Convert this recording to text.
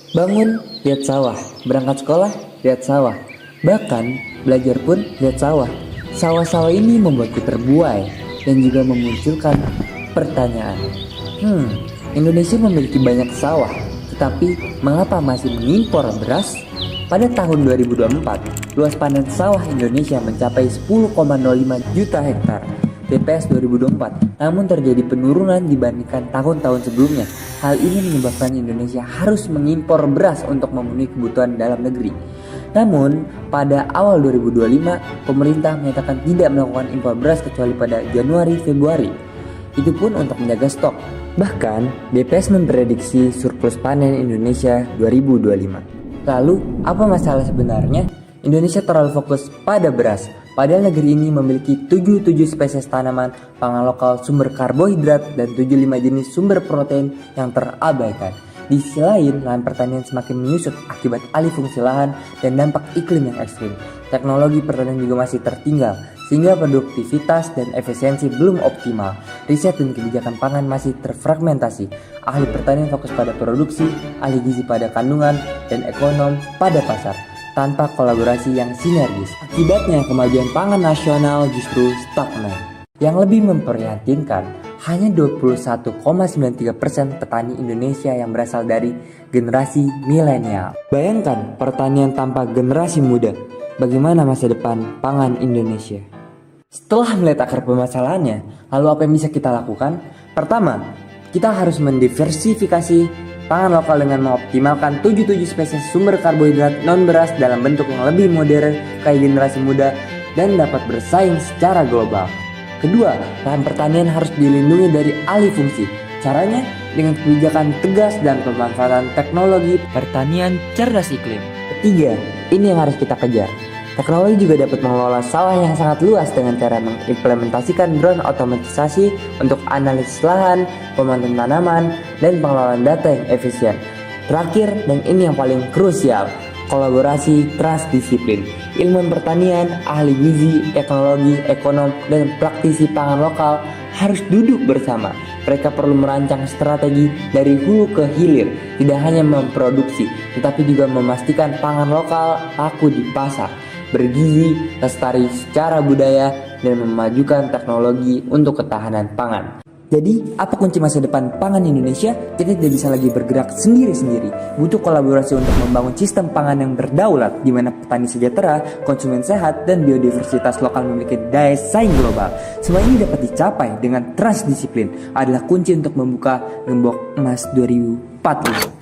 Bangun, lihat sawah. Berangkat sekolah, lihat sawah. Bahkan, belajar pun lihat sawah. Sawah-sawah ini membuatku terbuai dan juga memunculkan pertanyaan. Indonesia memiliki banyak sawah, tetapi mengapa masih mengimpor beras? Pada tahun 2024, luas panen sawah Indonesia mencapai 10,05 juta hektar. TPS 2024, namun terjadi penurunan dibandingkan tahun-tahun sebelumnya. Hal ini menyebabkan Indonesia harus mengimpor beras untuk memenuhi kebutuhan dalam negeri. Namun, pada awal 2025, pemerintah menyatakan tidak melakukan impor beras kecuali pada Januari-Februari. Itu pun untuk menjaga stok. Bahkan, BPS memprediksi surplus panen Indonesia 2025. Lalu, apa masalah sebenarnya? Indonesia terlalu fokus pada beras, padahal negeri ini memiliki 77 spesies tanaman, pangan lokal, sumber karbohidrat, dan 75 jenis sumber protein yang terabaikan. Di sisi lain, lahan pertanian semakin menyusut akibat alih fungsi lahan dan dampak iklim yang ekstrim. Teknologi pertanian juga masih tertinggal, sehingga produktivitas dan efisiensi belum optimal. Riset dan kebijakan pangan masih terfragmentasi. Ahli pertanian fokus pada produksi, ahli gizi pada kandungan, dan ekonom pada pasar, tanpa kolaborasi yang sinergis. Akibatnya, kemajuan pangan nasional justru stagnan. Yang lebih memprihatinkan, hanya 21,93% petani Indonesia yang berasal dari generasi milenial. Bayangkan pertanian tanpa generasi muda. Bagaimana masa depan pangan Indonesia? Setelah melihat akar permasalahannya, lalu apa yang bisa kita lakukan? Pertama, kita harus mendiversifikasi pangan lokal dengan mengoptimalkan 77 spesies sumber karbohidrat non-beras dalam bentuk yang lebih modern, kayak generasi muda, dan dapat bersaing secara global. Kedua, lahan pertanian harus dilindungi dari alih fungsi. Caranya dengan kebijakan tegas dan pemanfaatan teknologi pertanian cerdas iklim. Ketiga, ini yang harus kita kejar. Teknologi juga dapat mengelola sawah yang sangat luas dengan cara mengimplementasikan drone otomatisasi untuk analisis lahan, pemantauan tanaman, dan pengelolaan data yang efisien. Terakhir, dan ini yang paling krusial, kolaborasi transdisiplin. Ilmuwan pertanian, ahli gizi, teknologi, ekonom, dan praktisi pangan lokal harus duduk bersama. Mereka perlu merancang strategi dari hulu ke hilir, tidak hanya memproduksi, tetapi juga memastikan pangan lokal laku di pasar, bergizi, lestari secara budaya, dan memajukan teknologi untuk ketahanan pangan. Jadi, apa kunci masa depan pangan Indonesia? Kita tidak bisa lagi bergerak sendiri-sendiri. Butuh kolaborasi untuk membangun sistem pangan yang berdaulat, di mana petani sejahtera, konsumen sehat, dan biodiversitas lokal memiliki daya saing global. Semua ini dapat dicapai dengan transdisiplin, adalah kunci untuk membuka gembok emas 2045.